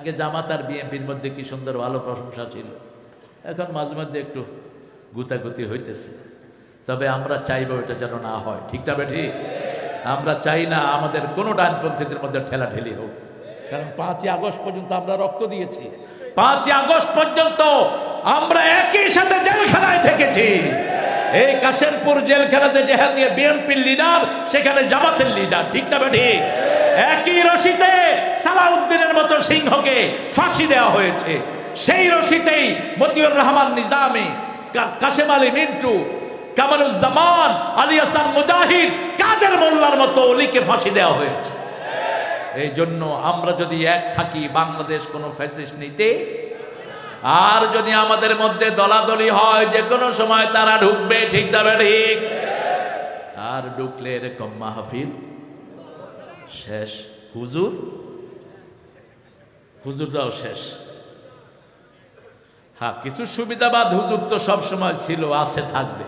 আগে জামাত আর বিএনপির মধ্যে কি সুন্দর ভালো প্রশংসা ছিল, এখন মাঝে মধ্যে একটু গুতাগুতি হইতেছে। তবে আমরা চাইবো এটা যেন না হয়, ঠিক না ঠিক? আমরা চাই না আমাদের কোনো ডানপন্থীদের মধ্যে ঠেলাঠেলি হোক, কারণ 5ই আগস্ট পর্যন্ত আমরা রক্ত দিয়েছি। 5ই আগস্ট পর্যন্ত আমরা একই সাথে জেলখানায় থেকেছি। এই কাশেমপুর জেলখানাতে যেখানে বিএনপির লিডার, সেখানে জামাতের লিডার, ঠিক না ঠিক? একই রশিতে সালাউদ্দিনের মতো সিংহকে ফাঁসি দেওয়া হয়েছে। সেই রশিতেই মতিউর রহমান নিজামী, কাশেম আলী মিন্টু, কামারুজ্জামান, আলী হাসান মুজাহিদ, কাদের মোল্লার মতো অলিকে ফাঁসি দেওয়া হয়েছে। এই জন্য আমরা যদি এক থাকি, বাংলাদেশ কোনো ফ্যাসিস্ট নিতে, আর যদি আমাদের মধ্যে দলাদলি হয় যে কোনো সময় তারা ঢুকবে, ঠিক যাবে ঠিক, আর ঢুকলে এরকম মাহফিল শেষ, হুজুররাও শেষ। হ্যাঁ, কিছু সুবিধাবাদ হুজুর তো সব সময় ছিল, আছে, থাকবে।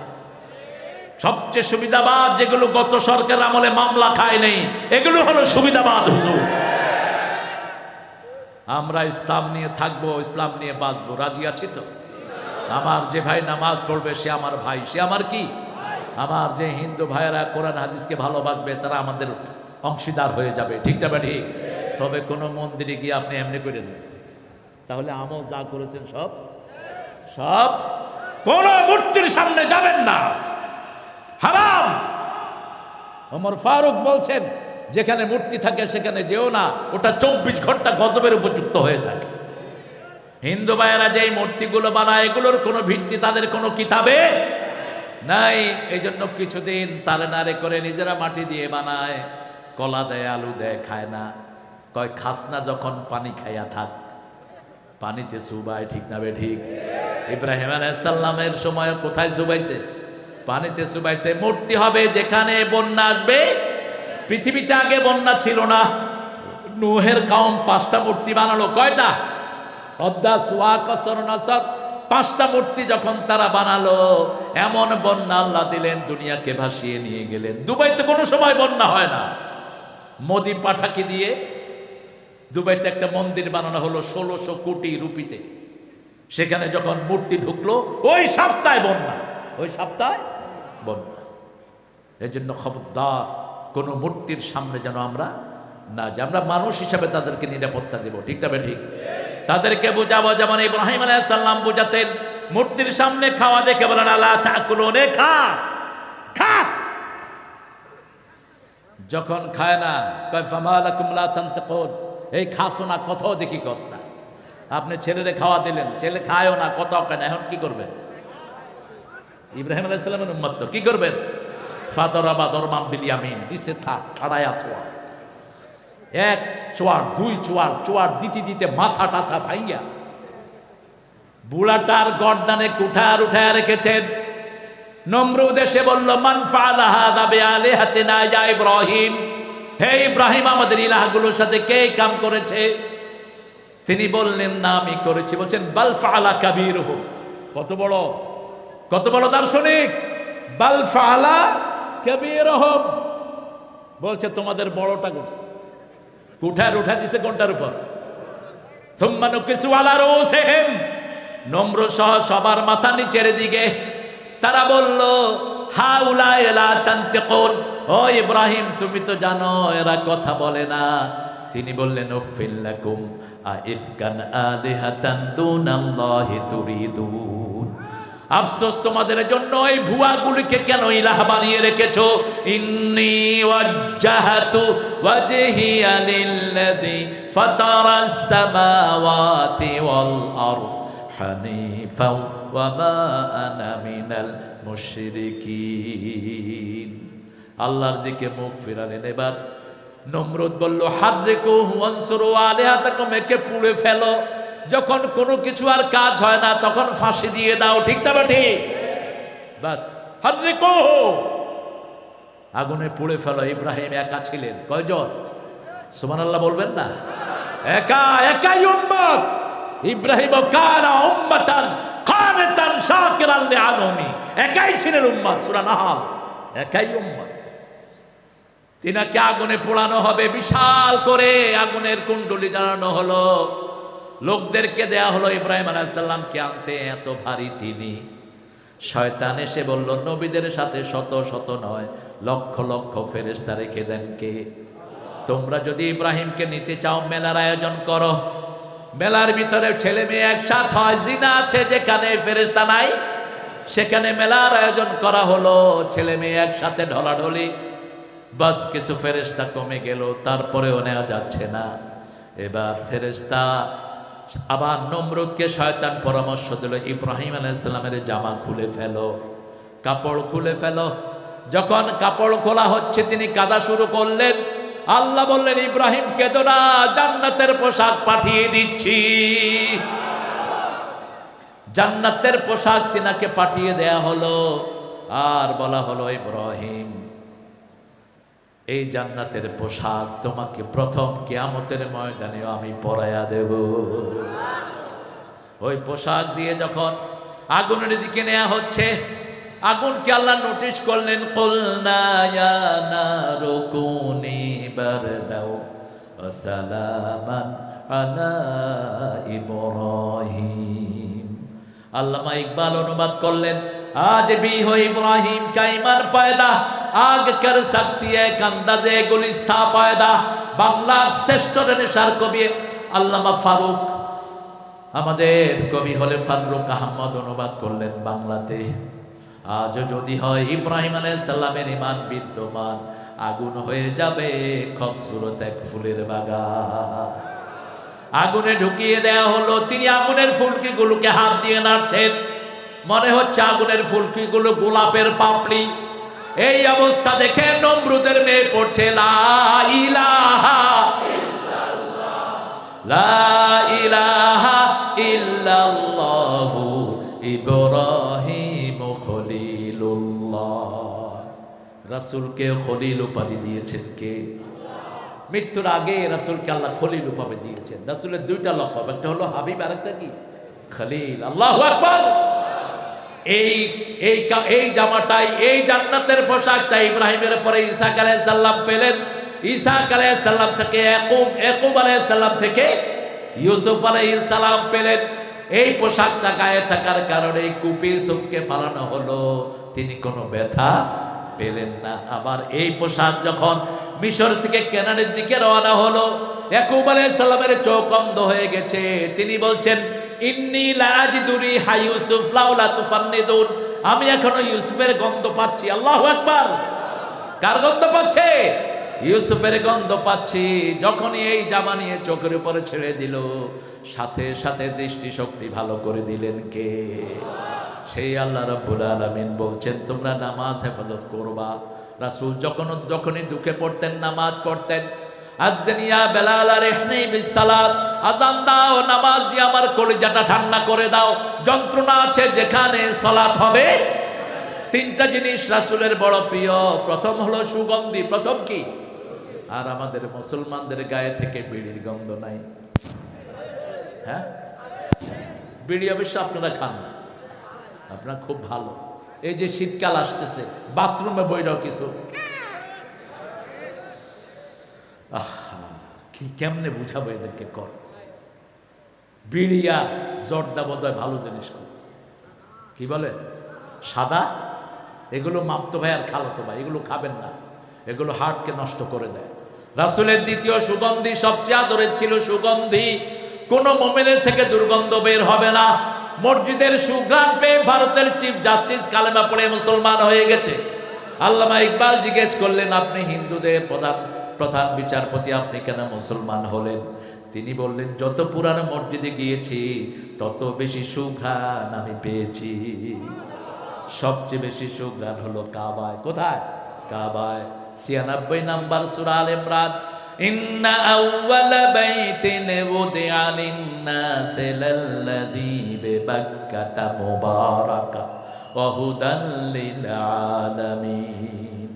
সবচেয়ে সুবিধাবাদ যেগুলো গত সরকার আমলে মামলা খায় নেই, এগুলো হলো সুবিধাবাদ হুজুর। আমরা ইসলাম নিয়ে থাকবো, ইসলাম নিয়ে বাঁচবো, রাজি আছি তো? আমার যে ভাই নামাজ পড়বে সে আমার ভাই, সে আমার কি? আমার যে হিন্দু ভাইয়েরা কোরআন হাদিসকে ভালোবাসবে তারা আমাদের অংশীদার হয়ে যাবে, ঠিক না ঠিক? তবে কোনো মন্দিরে গিয়ে আপনি এমনি করে নেন, তাহলে আমল যা করেছেন সব কোন মূর্তির সামনে যাবেন না, হারাম। ওমর ফারুক বলছেন, যেখানে মূর্তি থাকে সেখানে যেও না, ওটা 24 ঘন্টা গজবের উপযুক্ত হয়ে থাকে। হিন্দু ভাইয়েরা যে মূর্তিগুলো বানায়, এগুলোর কোনো ভিত্তি তাদের কোনো কিতাবে নাই। এই জন্য কিছুদিন তারে নারে করে নিজেরা মাটি দিয়ে বানায়, কলা দেয়, আলু দেয়, খায় না। কয় খাস না যখন পানি খাইয়া থাক, পানিতে চুবায়, ঠিক না ঠিক? ইব্রাহিম আলাইহিস সালামের সময় কোথায় চুবাইছে? পানিতে চুবাইছে। মূর্তি হবে যেখানে বন্যা আসবে। পৃথিবীতে আগে বন্যা ছিল না। নূহের কওম 5টা মূর্তি বানালো। কয়টা? অদ্দাস, ওয়াক, আসর, নাসর, 5টা মূর্তি যখন তারা বানালো, এমন বন্যা আল্লাহ দিলেন, দুনিয়াকে ভাসিয়ে নিয়ে গেলেন। দুবাইতে কোনো সময় বন্যা হয় না। মোদি পাঠাকি দিয়ে দুবাইতে একটা মন্দির বানানো হলো 1600 কোটি রুপিতে। সেখানে যখন মূর্তি ঢুকলো, ওই সপ্তাহে বন্যা, ওই সপ্তাহে বন্যা। এই জন্য খবরদার, কোনো মূর্তির সামনে যেন আমরা না যাই। আমরা মানুষ হিসাবে তাদেরকে নিরাপত্তা দেব, ঠিক না ঠিক? তাদেরকে বোঝাবো, যেমন ইব্রাহিম আলাইহিস সালাম বোঝাতেন। মূর্তির সামনে খাওয়া দেখে বলেন আলা তাকুলুন, খা খা। যখন খায় না, কয় ফামা লাকুম লা তানতাকুন, এই খাসো না, কথাও দেখি কস না। আপনি ছেলেরে খাওয়া দিলেন, ছেলে খায়ও না, কথাও খায় না, এখন কি করবেন? ইব্রাহিম আলাইহিস সালামের উম্মত তো কি করবেন? ফাদরাবা দরমান বিল ইয়ামিন, দিছে থাক, খাড়ায় আসো। এক চোয়ার, 2 চোয়ার, চোয়ার দিতে দিতে মাথা টাথা ভাইয়া বুড়াটার গর্দানে কুঠার উঠায় রেখেছেন। নমরুদ এসে বলল, মান ফাআলা হাযা বিআলিহাতিনা ইয়া ইব্রাহিম, হে ইব্রাহিম, আমাদের ইলাহগুলোর সাথে কে কাম করেছে? তিনি বললেন, না আমি করেছি। বলছেন, বাল ফাআলা কাবীরুহুম, কত বড় দার্শনিক। বাল ফাআলা কাবীরুহুম বলছে তোমাদের বড়টা করছে। কুঠার উঠা দিছে কোনটার উপর? থুম্মা নুকিসু আলা রুসিহিম, নমরুদ সহ সবার মাথা নিচের দিকে। তারা বলল, হাউলা লা তানতিকুন, ও ইব্রাহিম তুমি তো জানো এরা কথা বলে না। তিনি বললেন, উফিল লাকুম আইফকান আলিহাতান দুনাল্লাহি তুরিদুন, আফসোস তোমাদের জন্য, এই ভুয়াগুলিকে কেন ইলাহ বানিয়ে রেখেছো। ইন্নী ওয়াজ্জাহাতু ওয়াজহিয়া লিল্লাযী ফাতারাস সামাওয়াতি ওয়াল আরদ হানিফা ওয়া মা আনা মিনাল মুশরিকিন। আল্লাহর দিকে মুখ ফিরালেন। এবার নমরুদ বলল, হাদরিকুহু ওয়ানসুরু আলিহাতাকুম, একে পুড়ে ফেলো। যখন কোনো কিছু আর কাজ হয় না, তখন ফাঁসি দিয়ে দাও, ঠিক না ঠিক? বাস, হাদরিকুহু, আগুনে পুড়ে ফেলো। ইব্রাহিম একা ছিলেন। কয়জন? সুবহানাল্লাহ বলবেন না? একাই উম্মত। ইব্রাহিম কানা উম্মাতান কানিতান শাকিরান লিআনউমি, একাই ছিলেন উম্মত। সূরা নাহল, একাই উম্মত। তিনাকে আগুনে পোড়ানো হবে, বিশাল করে আগুনের কুণ্ডলি জ্বালানো হলো। লোকদেরকে দেয়া হলো ইব্রাহিম আলাইহিস সালামকে আনতে, এত ভারী তিনি। শয়তান এসে বলল, নবীদের সাথে শত শত নয়, লক্ষ লক্ষ ফেরেশতা রেখে দেন কে? তোমরা যদি ইব্রাহিমকে নিতে চাও, মেলার আয়োজন করো। মেলার ভিতরে ছেলে মেয়ে একসাথ হয়, জিনা আছে যেখানে ফেরেশতা নাই, সেখানে মেলার আয়োজন করা হলো। ছেলে মেয়ে একসাথে ঢলাঢলি, বাস কিছু ফেরেশতা কমে গেল, তারপরেও নেওয়া যাচ্ছে না। এবার ফেরেশতা আবার নমরুদকে শয়তান পরামর্শ দিল, ইব্রাহিম আলাইহিস সালামের জামা খুলে ফেলো, কাপড় খুলে ফেলো। যখন কাপড় খোলা হচ্ছে, তিনি কাঁদা শুরু করলেন। আল্লাহ বললেন, ইব্রাহিম কেঁদো না, জান্নাতের পোশাক পাঠিয়ে দিচ্ছি। জান্নাতের পোশাক তিনাকে পাঠিয়ে দেয়া হলো। আর বলা হলো, ইব্রাহিম এই জান্নাতের পোশাক তোমাকে প্রথম কিয়ামতের ময়দানেও আমি পরাইয়া দেব। ওই পোশাক দিয়ে যখন আগুনের দিকে নেওয়া হচ্ছে, আগুনকে আল্লাহ নোটিশ করলেন, কুলনা ইয়া নারু কুনি বারদাও ওয়া সালামান আলা ইব্রাহিম। আল্লামা ইকবাল অনুবাদ করলেন, আজ भी हो इब्राहिम का ईमान पैदा, आग कर सकती है अंदाजे गुलिस्ता पैदा। বাংলার শ্রেষ্ঠ রেনেসার কবি আল্লামা ফারুক, আমাদের কবি হলে ফারুক আহমদ অনুবাদ করলেন বাংলাতে, আজ যদি হয় ইব্রাহিম আলাইহিস সালামের ঈমান বিদ্যমান, আগুন হয়ে যাবে খুবসুরত এক ফুলের বাগান। আগুনে ঢুকিয়ে দেয়া হলো। তিনি আগুনের ফুলকিগুলোকে হাত দিয়ে নাড়ছেন, মনে হচ্ছে আগুনের ফুলকিগুলো গোলাপের পাপড়ি। এই অবস্থা দেখে নমরুদের মেয়ে পড়ছে, লা ইলাহা ইল্লাল্লাহ, লা ইলাহা ইল্লাল্লাহু ইব্রাহিম খলিলুল্লাহ। রাসূলকে খলিল উপাধি দিয়েছেন কে? মৃত্যুর আগে রাসূলকে আল্লাহ খলিল উপাধি দিয়েছেন। রাসূলের দুইটা লকব, একটা হলো হাবিব, আরেকটা কি খলিল। আল্লাহু আকবার। এই জামাটাই, এই জান্নাতের পোশাকটা ইব্রাহিমের পরে ইসহাক আলাইহিস সালাম পেলেন। ইসহাক আলাইহিস সালাম থেকে ইয়াকুব আলাইহিস সালাম থেকে ইউসুফ আলাইহিস সালাম পেলেন। এই পোশাকটা গায়ে থাকার কারণে কুপি ইউসুফকে ফালানো হলো, তিনি কোনো ব্যথা পেলেন না। আবার এই পোশাক যখন মিশর থেকে কেনানের দিকে রওনা হলো, ইয়াকুব আলাইহিস সালামের চোখ অন্ধ হয়ে গেছে। তিনি বলছেন, ইন্নী লা আজিদু রিহা ইউসুফ লাউলা তুফান্নিদুন, আমি এখনো ইউসুফের গন্ধ পাচ্ছি। আল্লাহু আকবার। কার গন্ধ পাচ্ছে? ইউসুফের গন্ধ পাচ্ছি। যখনই এই জামা নিয়ে চোখের উপরে ছেড়ে দিল, সাথে সাথে দৃষ্টি শক্তি ভালো করে দিলেন কে? সেই আল্লাহ রাব্বুল আলামিন বলছেন, তোমরা নামাজ হেফাজত করবা। রাসূল যখনই দুঃখে পড়তেন, নামাজ পড়তেন। আযনিয়া বেলাল আরহিনি বিসসালাত, আযান দাও, নামাজ দিয়ে আমার কলিজাটা ঠান্ডা করে দাও। যন্ত্রণা আছে যেখানে, সালাত হবে। তিনটা জিনিস রাসূলের বড় প্রিয়। প্রথম হলো সুগন্ধি। প্রথম কি? আর আমাদের মুসলমানদের গায়ে থেকে বিড়ির গন্ধ নাই। হ্যাঁ, বিড়ি অবশ্য আপনারা খান না, আপনারা খুব ভালো। এই যে শীতকাল আসতেছে, বাথরুমে বইরাও কিছু, কি কেমনে বুঝাবো এদেরকে? কর বিড়ি আর জর্দা বোধহয় ভালো জিনিস। কি বলে? সাদা, এগুলো মামতো ভাই আর খালাতো ভাই, এগুলো খাবেন না, এগুলো হার্টকে নষ্ট করে দেয়। রাসূলের দ্বিতীয় সুগন্ধি সবচেয়ে আদরের ছিল সুগন্ধি। কোন মুমিনের থেকে দুর্গন্ধ বের হবে না। মসজিদের সুঘ্রাণ পেয়ে ভারতের চিফ জাস্টিস কালেমা পড়ে মুসলমান হয়ে গেছে। আল্লামা ইকবাল জিজ্ঞেস করলেন, আপনি হিন্দুদের প্রধান বিচারপতি, আপনি কেন মুসলমান হলেন? তিনি বললেন, যত পুরানো মসজিদে গিয়েছি তত বেশি সুঘ্রাণ আমি পেয়েছি। সবচেয়ে বেশি সুঘ্রাণ হলো কাবায়। কোথায়? কাবায়। ৯৬ নাম্বার সূরা আল ইমরান, ইন্না আউওয়ালা বাইতিন উদিআ লিন-নাসি লাল্লাযী বিবাক্কাতা মুবারাকা ওয়া হুদাল লিল আলামিন।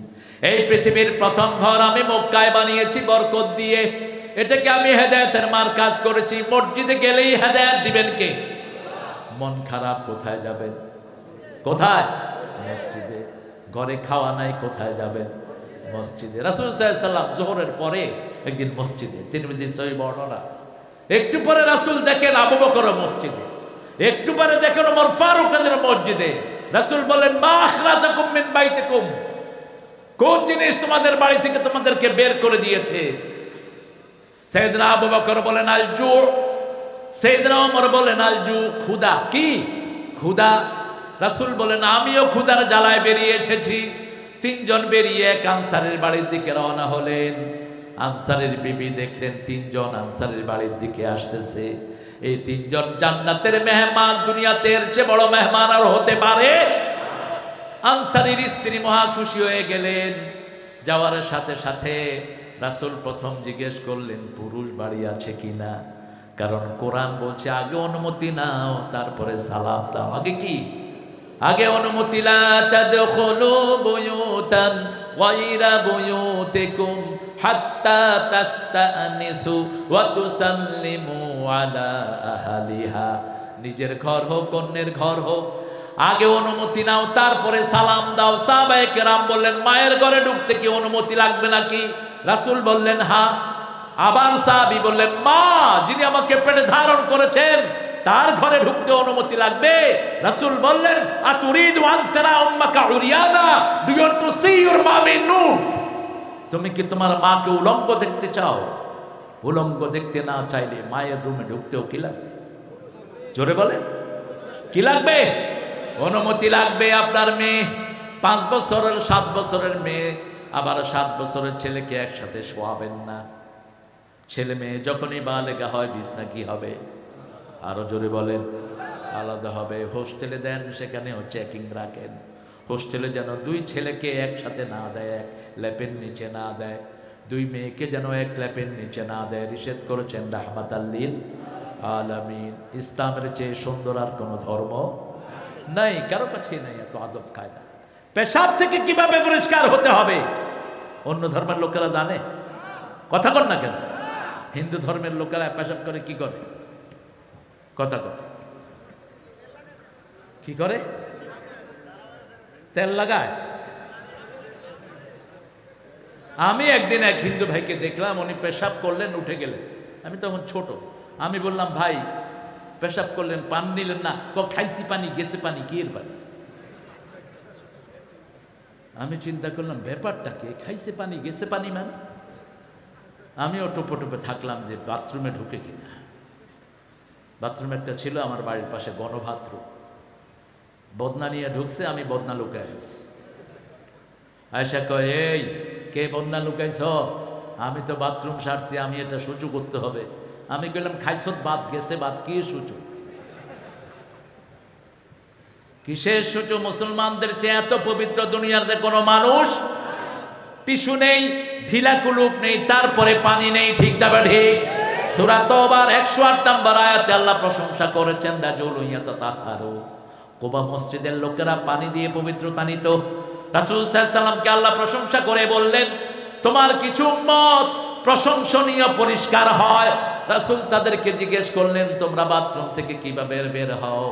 এই পৃথিবীর প্রথম ঘর আমি মক্কায় বানিয়েছি বরকত দিয়ে। এটাকে আমি হেদায়েতের মার্কাজ করেছি। মসজিদে গেলেই হেদায়েত দিবেন কে? মন খারাপ কোথায় যাবেন? কোথায়? মসজিদে। ঘরে খাওয়া নাই, কোথায় যাবেন? মসজিদে। রাসূল সাল্লাল্লাহু আলাইহি ওয়াসাল্লাম যোহরের পরে একদিন মসজিদে, তিরমিজির সহিহ বর্ণনা, একটু পরে রাসূল দেখেন আবু বকর মসজিদে, একটু পরে দেখেন ওমর ফারুক মসজিদে। রাসূল বলেন, মা আখরাজাকুম মিন বাইতিকুম, কোন জিনিস তোমাদের বাড়ি থেকে তোমাদেরকে বের করে দিয়েছে? সাইয়েদনা আবু বকর বলেন আল জু, সাইয়েদনা ওমর বলেন আল জু, ক্ষুধা। কি ক্ষুধা? রাসূল বলেন, আমিও ক্ষুধার জ্বালায় বেরিয়ে এসেছি। তিনজন বেরিয়ে এক আনসারের বাড়ির দিকে রওনা হলেন। আনসারের বিবি দেখলেন তিনজন আনসারের বাড়ির দিকে আসতেছে। এই তিনজন জান্নাতের মেহমান, দুনিয়াতে এর চেয়ে বড় মেহমান আর হতে পারে? আনসারীর স্ত্রী মহা খুশি হয়ে গেলেন। যাওয়ার সাথে সাথে রাসূল প্রথম জিজ্ঞেস করলেন পুরুষ বাড়ি আছে কিনা, কারণ কোরআন বলছে আগে অনুমতি নাও তারপরে সালাম দাও। আগে কি? আগে অনুমতি। লা তাদখুলু বুয়ুতান গায়রা বুয়ুতিকুম হাত্তা তাস্তানিসু ওয়া তুসাল্লিমু আলা আহলিহা। নিজের ঘর হোক অন্যের ঘর হোক, আগে অনুমতি নাও তারপরে সালাম দাও। সাহাবায়ে কেরাম বললেন, মায়ের ঘরে ঢুকতে কি অনুমতি লাগবে নাকি? রাসূল বললেন হ্যাঁ। আবার সাহাবী বললেন, মা যিনি আমাকে পেটে ধারণ করেছেন তার ঘরে ঢুকতে অনুমতি লাগবে? রাসূল বললেন, আতুরিদু আন তারা উম্মাকা উরিয়ানা, do you want to see your mummy nude? তুমি কি তোমার মাকে উলঙ্গ দেখতে চাও? উলঙ্গ দেখতে না চাইলে মায়ের রুমে ঢুকতেও কি লাগবে? জোরে বলেন, কি লাগবে? অনুমতি লাগবে। আপনার মেয়ে 5 বছরের 7 বছরের মেয়ে, আবার 7 বছরের ছেলেকে একসাথে শোয়াবেন না। ছেলে মেয়ে যখনই বালেগা হয় বিছনা কি হবে? আরো জোরে বলেন, আলাদা হবে। হোস্টেলে দেন, সেখানেও চেকিং রাখেন। হোস্টেলে যেন 2 ছেলেকে একসাথে না দেয়, এক ল্যাপের নিচে না দেয়। 2 মেয়েকে যেন এক ল্যাপের নিচে না দেয়। নিষেধ করেছেন রাহমাতাল লিল আলামিন। ইসলামের চেয়ে সুন্দর আর কোনো ধর্ম নাই, কারো কাছে নাই এত আদব কায়দা। পেশাব থেকে কিভাবে পরিষ্কার হতে হবে অন্য ধর্মের লোকেরা জানে? কথা কর না কেন? হিন্দু ধর্মের লোকেরা পেশাব করে কি করে? কথা কর, কি করে? তেল লাগায়। আমি একদিন এক হিন্দু ভাইকে দেখলাম, উনি পেশাব করলেন, উঠে গেলেন। আমি তখন ছোট, আমি বললাম, ভাই পেশাব করলেন, পান নিলেন না? খাইছি পানি, গেছে পানি, কি এর পানি? আমি চিন্তা করলাম ব্যাপারটা কি, খাইছে পানি গেছে পানি মানে? আমিও টোপে টোপে থাকলাম যে বাথরুমে ঢুকে কিনা। বাথরুম একটা ছিল আমার বাড়ির পাশে, গণবাথরুম। বদনা নিয়ে ঢুকছে, আমি বদনা লুকায় ফেলছি। আয়সা কয়, এই কে বদনা লুকাইছ? আমি তো বাথরুম সারছি, আমি এটা সূচু করতে হবে। আমি কইলাম, খাইছত বাদ, গেছে বাদ, কি সূচু? কিসের সূচু? মুসলমানদের চেয়ে এত পবিত্র দুনিয়াতে কোনো মানুষ। টিস্যু নেই, ঢিলা কুলুপ নেই, তারপরে পানি নেই। ঠিক দাবা ঠিক? সূরা তওবার 108 নম্বর আয়াতে আল্লাহ প্রশংসা করেছেন, রাজুলুন ইয়াতাতাহহারু। কুবা মসজিদের লোকেরা পানি দিয়ে পবিত্রতা নিত। রাসূল সাল্লাল্লাহু আলাইহি ওয়াসাল্লামকে আল্লাহ প্রশংসা করে বললেন, তোমার কিছু উম্মত প্রশংসনীয় পরিষ্কার হয়। রাসূল তাদেরকে জিজ্ঞেস করলেন, তোমরা বাথরুম থেকে কিভাবে বের হও?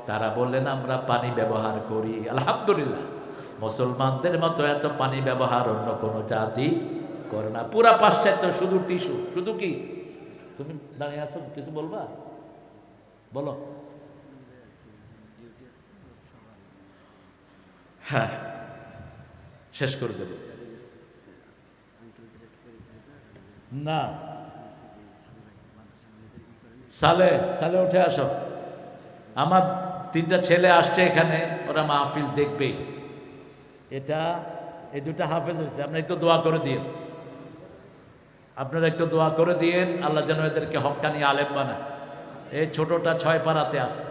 তারা বললেন, আমরা পানি ব্যবহার করি। আলহামদুলিল্লাহ, মুসলমানদের মতো এত পানি ব্যবহার অন্য কোনো জাতি করে না। পুরা পাশ্চাত্য শুধু টিস্যু। শুধু কি? তুমি দাঁড়িয়ে আছো, কিছু বলবা? বলো। হ্যাঁ, শেষ করে দেব না। সালে সালে উঠে আসো। আমার 3টা ছেলে আসছে এখানে, ওরা মাহফিল দেখবেই। এই 2টা হাফেজ হয়েছে, আপনারা একটু দোয়া করে দিন। আপনারা একটু দোয়া করে দিন, আল্লাহ যেন এদেরকে হক্কানি আলেম বানায়। এই ছোটটা 6 পাড়াতে আছে।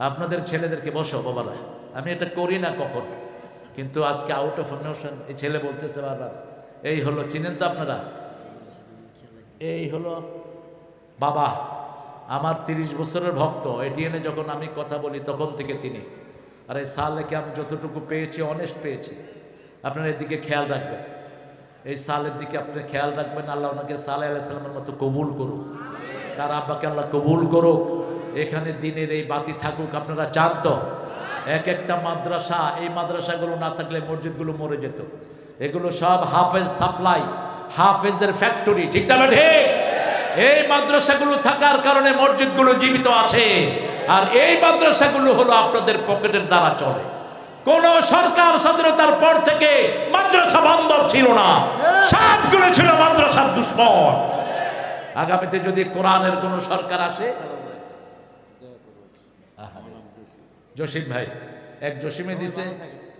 আপনাদের ছেলেদেরকে বসো বাবারা, আমি এটা করি না কখন, কিন্তু আজকে আউট অফ নোশন এই ছেলে বলতেছে বারবার। এই হলো, চিনেন তো আপনারা? এই হলো বাবা, আমার 30 বছরের ভক্ত। এটিএনে যখন আমি কথা বলি তখন থেকে তিনি। আর এই সালেকে আমি যতটুকু পেয়েছি, অনেস্ট পেয়েছি। আপনারা এদিকে খেয়াল রাখবেন, এই সালের দিকে আপনি খেয়াল রাখবেন। আল্লাহ ওনাকে সালেহ আলাইহিস সালামের মতো কবুল করুক, তার আব্বাকে আল্লাহ কবুল করুক। এখানে দিনের এই বাতি থাকুক, আপনারা চান তো? এক একটা মাদ্রাসা, এই মাদ্রাসাগুলো না থাকলে মসজিদগুলো মরে যেত। এগুলো সব হাফেজ সাপ্লাই, হাফেজের ফ্যাক্টরি। ঠিক না ঠিক? এই মাদ্রাসাগুলো থাকার কারণে মসজিদগুলো জীবিত আছে। আর এই মাদ্রাসাগুলো হলো আপনাদের পকেটের দ্বারা চলে। কোন সরকার স্বাধীনতার পর থেকে মাদ্রাসা বান্ধব ছিল না, সবগুলো ছিল মাদ্রাসার দুশ্মন। আগামীতে যদি কোরআনের কোন সরকার আসে, জসিম ভাই এক জসিমে দিছে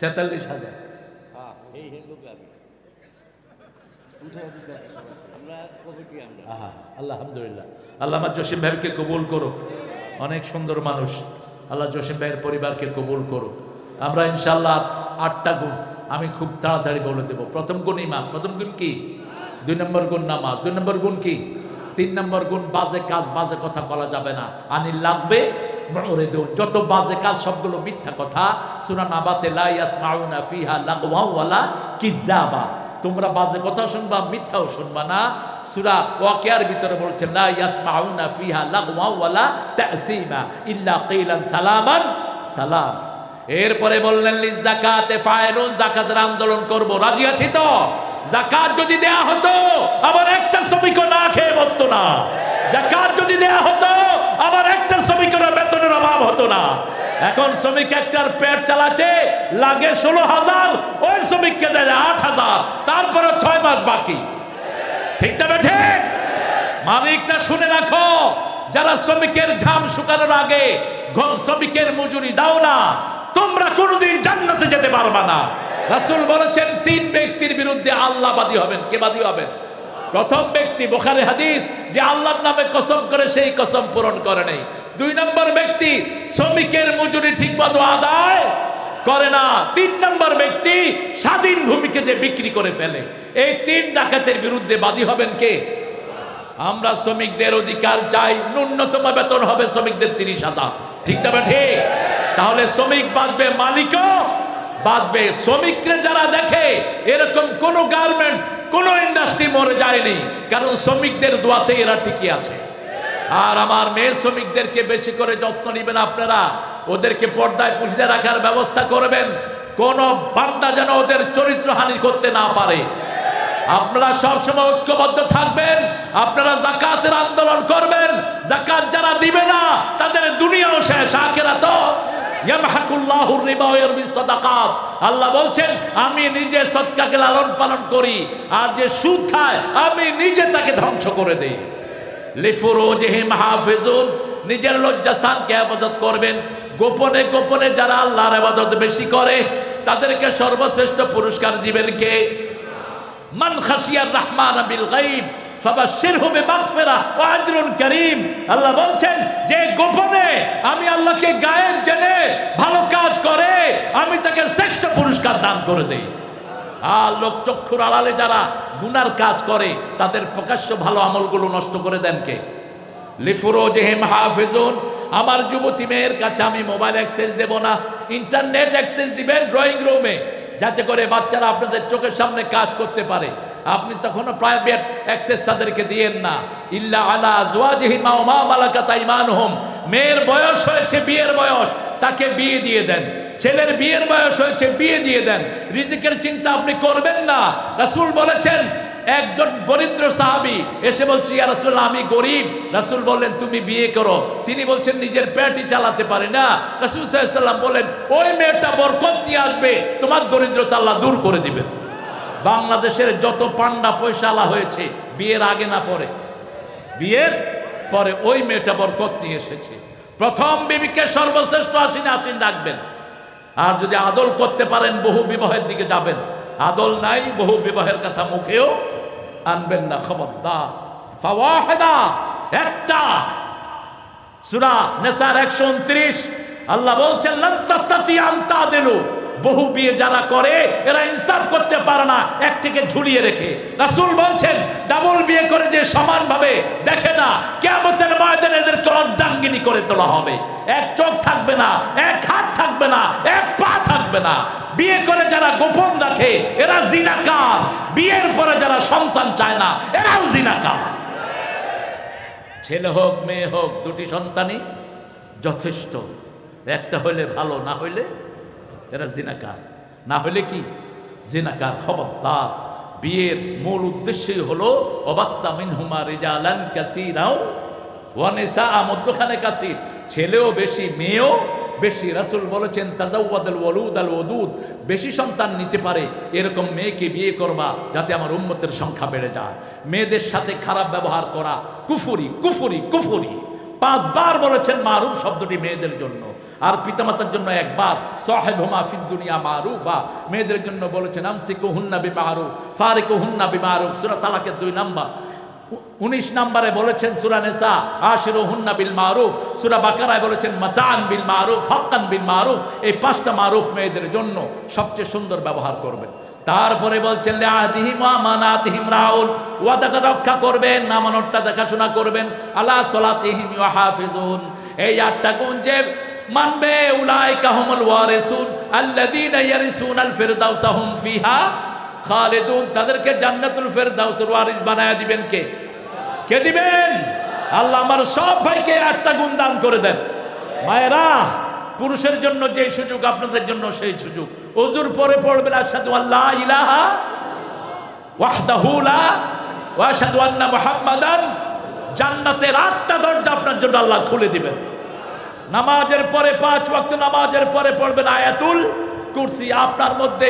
43,000। আলহামদুলিল্লাহ, আল্লাহ আমার জসিম ভাইকে কবুল করুক। অনেক সুন্দর মানুষ, আল্লাহ জসিম ভাইয়ের পরিবারকে কবুল করুক। আমরা ইনশাল্লাহ 8টা গুণ আমি খুব তাড়াতাড়ি বলে দেব। প্রথম গুণ ইমান। প্রথম গুণ কি? 2 নম্বর গুণ নামাজ। 2 নম্বর গুণ কি? 3 নম্বর গুণ বাজে কাজ, বাজে কথা বলা যাবে না। আনিল লাগবে যত বাজে কাজ সবগুলো মিথ্যা কথা। সূরা নাবাতে লা ইয়াসমাউনা ফিহা লাগওয়া ওয়ালা কিযাবা, তোমরা বাজে কথা শুনবা, মিথ্যাও শুনবা না। সূরা ওয়াকিয়ার ভিতরে বলছেন লা ইয়াসমাউনা ফিহা লাগওয়া ওয়ালা তাসীমা ইল্লা কিলান সালামান সালাম। এরপরে বললেন লিযাকাতে ফাইলুন, যাকাতের আন্দোলন করব। রাজি আছি তো? যাকাত যদি দেয়া হতো আবার একটা শ্রমিকও না খেয়ে মরতো না। যাকাত যদি দেয়া হতো আবার একটা শ্রমিকের বেতনের অভাব হতো না। এখন শ্রমিক একটার পেট চালাতে লাগে 16,000, ওই শ্রমিককে দেয় 8,000, তারপরে 6 মাস বাকি। ঠিক না ঠিক? মালিকটা শুনে রাখো, যারা শ্রমিকের ঘাম শুকানোর আগে শ্রমিকের মজুরি দাও না, তোমরা কোনোদিন জান্নাতে যেতে পারবা না। রাসূল বলেছেন 3 ব্যক্তির বিরুদ্ধে আল্লাহ বাদী হবেন। কে বাদী হবেন? প্রথম ব্যক্তি, বুখারী হাদিস, যে আল্লাহর নামে কসম করে সেই কসম পূরণ করে নাই। 2 নম্বর ব্যক্তি শ্রমিকের মজুরি ঠিকমতো আদায় করে না। 3 নম্বর ব্যক্তি স্বাধীন ভূমিকে যে বিক্রি করে ফেলে। এই 3 ডাকাতের বিরুদ্ধে বাদী হবেন কে? আমরা শ্রমিকদের অধিকার চাই। ন্যূনতম বেতন হবে শ্রমিকদের 30,000। ঠিক না ঠিক? তাহলে শ্রমিক বাঁচবে, মালিকও বাঁচবে। শ্রমিকরা যারা দেখে এরকম কোন গার্মেন্টস, কোন ইন্ডাস্ট্রি মরে যায়নি, কারণ শ্রমিকদের দোয়াতে এরা টিকে আছে। আর আমার মেয়ে শ্রমিকদেরকে বেশি করে যত্ন নেবেন আপনারা, ওদেরকে পর্দায় পুষিয়ে রাখার ব্যবস্থা করবেন। কোন বান্দা যেন ওদের চরিত্রহানি করতে না পারে। আপনারা সবসময় ঐক্যবদ্ধ থাকবেন। আপনারা যাকাতের আন্দোলন করবেন। যাকাত যারা দিবে না তাদের দুনিয়াও শেষ, আখিরাতও। ইয়ামহাকুল্লাহুর রিবা ওয়া ইয়ারবিস সাদাকাত। আল্লাহ বলছেন আমি নিজে সদকাকে লালন পালন করি, আর যে সুদ খায় আমি নিজে তাকে ধ্বংস করে দেই। লিফুরুজিহিম হাফিজুন, নিজের লজ্জাস্থানকে হেফাজত করবেন। গোপনে গোপনে যারা আল্লাহর ইবাদত বেশি করে তাদেরকে সর্বশ্রেষ্ঠ পুরস্কার দিবেন কে? মান খাশিয়ার রহমান বিল গায়ব ফাবাশশিরহু বিমাগফিরা ওয়া আজরুন কারীম। আল্লাহ বলছেন যে গোপনে আমি আল্লাহকে গায়েব জেনে ভালো কাজ করে আমি তাকে শ্রেষ্ঠ পুরস্কার দান করে দেই। আর লোক চক্ষুর আড়ালে যারা গুনার কাজ করে তাদের প্রকাশ্য ভালো আমলগুলো নষ্ট করে দেন কে? লিফুরুজিহিম হাফিজুন। আমার যুবতী মেয়ের কাছে আমি মোবাইল অ্যাক্সেস দেব না, ইন্টারনেট অ্যাক্সেস দিবেন ড্রয়িং রুমে, যাতে করে বাচ্চারা আপনাদের চোখের সামনে কাজ করতে পারে। আপনি তখনও প্রাইভেট অ্যাক্সেস তাদেরকে দিয়েন না। ইল্লা আলা আজওয়াজিহিম ওয়া মা মালাকাত আইমানুহুম। মেয়ের বয়স হয়েছে, বিয়ের বয়স, তাকে বিয়ে দিয়ে দেন। ছেলের বিয়ের বয়স হয়েছে, বিয়ে দিয়ে দেন। রিজিকের চিন্তা আপনি করবেন না। রাসূল বলেছেন, একজন দরিদ্র সাহাবী এসে বলছে ইয়া রাসূলুল্লাহ আমি গরিব। রাসূল বললেন তুমি বিয়ে করো। তিনি বলছেন নিজের পেটই চালাতে পারে না। রাসূল সাল্লাল্লাহু আলাইহি ওয়াসাল্লাম বলেন ওই মেয়েটা বরকত নিয়ে আসবে, তোমার দরিদ্রতা আল্লাহ দূর করে দিবেন। বাংলাদেশের যত পান্ডা পয়সাওয়ালা হয়েছে বিয়ের আগে না পরে? বিয়ের পরে। ওই মেয়েটা বরকত নিয়ে এসেছে। প্রথম বিবিকে সর্বশ্রেষ্ঠ আসিন আসিন রাখবেন। আর যদি আদল করতে পারেন বহু বিবাহের দিকে যাবেন। আদল নাই, বহু বিবাহের কথা মুখেও আনবেন না। খবরদার। ফাওয়াহিদা, একটা। সূরা নিসার 129 আল্লাহ বলছেন লান তাস্তাতি আন তাদিলু। বহু বিয়ে যারা করে এরা ইনসাফ করতে পারে না, একটিকে ঝুলিয়ে রেখে। রাসূল বলছেন ডাবল বিয়ে করে যে সমানভাবে দেখে না, কিয়ামতের ময়দানে এদেরকে অর্ধাঙ্গিনী করে তোলা হবে। এক চোখ থাকবে না, এক হাত থাকবে না, এক পা থাকবে না। বিয়ে করে যারা গোপন রাখে এরা জিনাকার। বিয়ের পরে যারা সন্তান চায় না এরাও জিনাকার। ছেলে হোক মেয়ে হোক, দুটি সন্তানই যথেষ্ট। একটা হইলে ভালো, না হইলে এরা জিনাকার। না হইলে কি? জিনাকার। খবরদার। বিয়ের মূল উদ্দেশ্যই হলো ওয়াবাসসা মিনহুমা রিজালান কাসীরাও ওয়া নিসাআ, মধ্যখানে কাসীর, ছেলেও বেশি মেয়েও বেশি। রাসূল বলেছেন তাজাওয়াদাল ওয়ালুদ আল ওয়াদুদ, বেশি সন্তান নিতে পারে এরকম মেয়েকে বিয়ে করবা যাতে আমার উম্মতের সংখ্যা বেড়ে যায়। মেয়েদের সাথে খারাপ ব্যবহার করা কুফরি কুফরি কুফরি। 5 বার বলেছেন মারুফ শব্দটি মেয়েদের জন্য, আর পিতামাতার জন্য একবার সাহিবহুমা ফিদ দুনিয়া মারুফা, মেয়েদের জন্য বলেছেন আমসিকুহুন্না বিমারুফ ফারিকুহুন্না বিমারুফ, সূরা তালাকের 2 নাম্বার। 19 নম্বরে বলেছেন সূরা নিসা আশিরুহুন্না বিল মারুফ, সূরা বাকারায় বলেছেন মাতান বিল মারুফ হাক্কান বিল মারুফ। এই 5টা মারুফ মেয়েদের জন্য সবচেয়ে সুন্দর ব্যবহার করবেন। তারপরে বলছেন লিআহদিহিম ওয়া আমানাতিহিম রাউন, ওয়াদাটা রক্ষা করবেন, আমানতটা দেখাশোনা করবেন। আলা সালাতিহিম ইউহাফিজুন, এই 8টা গুণ যে মানবে উলাইকা হুমুল ওয়ারিসুন আল্লাযীনা ইয়ারিসুনাল ফিরদাউসা হুম ফিহা খালিদুন, তাদেরকে জান্নাতুল ফেরদাউসের ওয়ারিস বানায়া দিবেন কে? কে দিবেন? আল্লাহ আমার সব ভাইকে 8টা গুণ দান করে দেন। মায়েরা, পুরুষের জন্য যে সুযোগ আপনাদের জন্য সেই সুযোগ। ওযুর পরে পড়বেন আশহাদু আল্লা ইলাহা ওয়াহদাহু লা ওয়া আশহাদু আন্না মুহাম্মাদান, জান্নাতের 8টা দরজা আপনার জন্য আল্লাহ খুলে দিবেন। নামাজের পরে 5 ওয়াক্ত নামাজের পরে পড়বেন আয়াতুল কুরসি। আপনার মধ্যে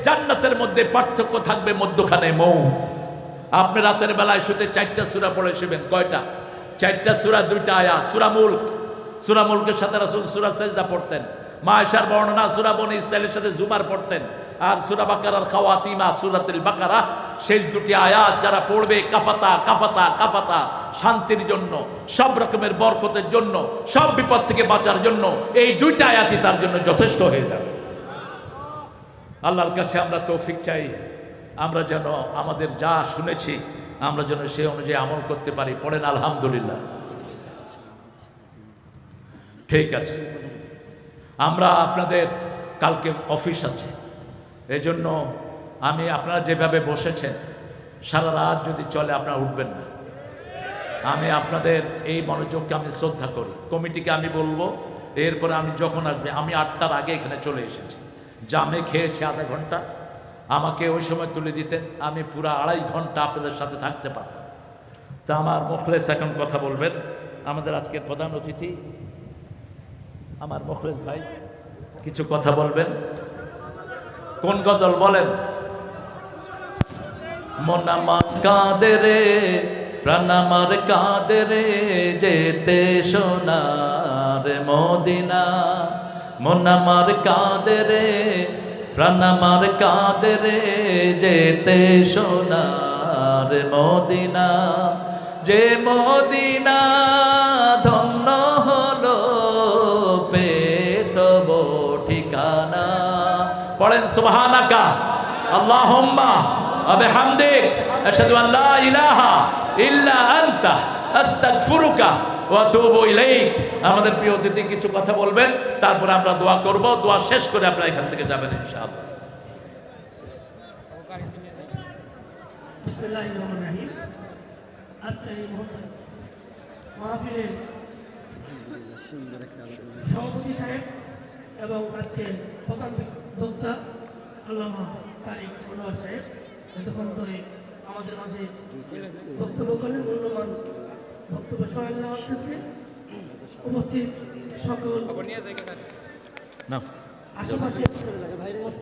জান্নাতের মধ্যে পার্থক্য থাকবে মধ্যখানে মউত। আপনি রাতের বেলায় শুতে 4টা সূরা পড়ে শুবেন। কয়টা? 4টা সূরা, 2টা আয়াত। সূরা মুলক, সূরা মুলকের সাথে রাসূল সূরা সাজদা পড়তেন। মা আয়েশার বর্ণনা সূরা বনী ইসরাঈলের সাথে জুমার পড়তেন। আর সূরা বাকারার খাওয়াতিমা সূরাতুল বাকারা, শেষ 2টি আয়াত যারা পড়বে কাফাতা কাফাতা কাফাতা, শান্তির জন্য, সব রকমের বরকতের জন্য, সব বিপদ থেকে বাঁচার জন্য এই 2টা আয়াতই তার জন্য যথেষ্ট হয়ে যাবে। আল্লাহর কাছে আমরা তৌফিক চাই, আমরা যেন আমাদের যা শুনেছি আমরা যেন সে অনুযায়ী আমল করতে পারি। পড়েন আলহামদুলিল্লাহ। ঠিক আছে, আমরা আপনাদের কালকে অফিস আছে, এই জন্য আমি আপনারা যেভাবে বসেছেন সারা রাত যদি চলে আপনারা উঠবেন না। আমি আপনাদের এই মনোযোগকে আমি শ্রদ্ধা করি। কমিটিকে আমি বলবো এরপরে আমি যখন আসবে, আমি 8টার আগে এখানে চলে এসেছি, জামে খেয়েছি আধা ঘন্টা, আমাকে ওই সময় তুলে দিতেন, আমি পুরো 2.5 ঘন্টা আপনাদের সাথে থাকতে পারতাম। তা আমার মুখলেস এখন কথা বলবেন, আমাদের আজকের প্রধান অতিথি আমার মুখলেস ভাই কিছু কথা বলবেন। কোন গজল বলেন? মন আমার কাঁদে রে, প্রাণ আমার কাঁদে রে, যেতে সোনার মদিনা। মন আমার কাঁদে রে, প্রাণ আমার কাঁদে রে, যেতে সোনার মদিনা। যে মদিনা ধন্য হলো পেতব ঠিকানা। পড়েন সুবহানাকা আল্লাহুম্মা ওয়া বিহামদিক আশহাদু আল লা ইলাহা ইল্লা আনতা আস্তাগফিরুকা ওয়া আতুবু ইলাইক। আমাদের প্রিয় অতিথি কিছু কথা বলবেন, তারপরে আমরা দোয়া করব। দোয়া শেষ করে আপনারা এখান থেকে যাবেন ইনশাআল্লাহ। বিসমিল্লাহির রহমানির রহিম। আজকে এই মাহফিলের সভাপতি সাহেব এবং আজকে প্রধান বক্তা আল্লামা তারিক আনোয়ার সাহেব এতক্ষণ ধরে আমাদের মাঝে বক্তব্য করেন। মূল্যবান বক্তব্য সহায় নেওয়ার ক্ষেত্রে উপস্থিত সকল আশেপাশে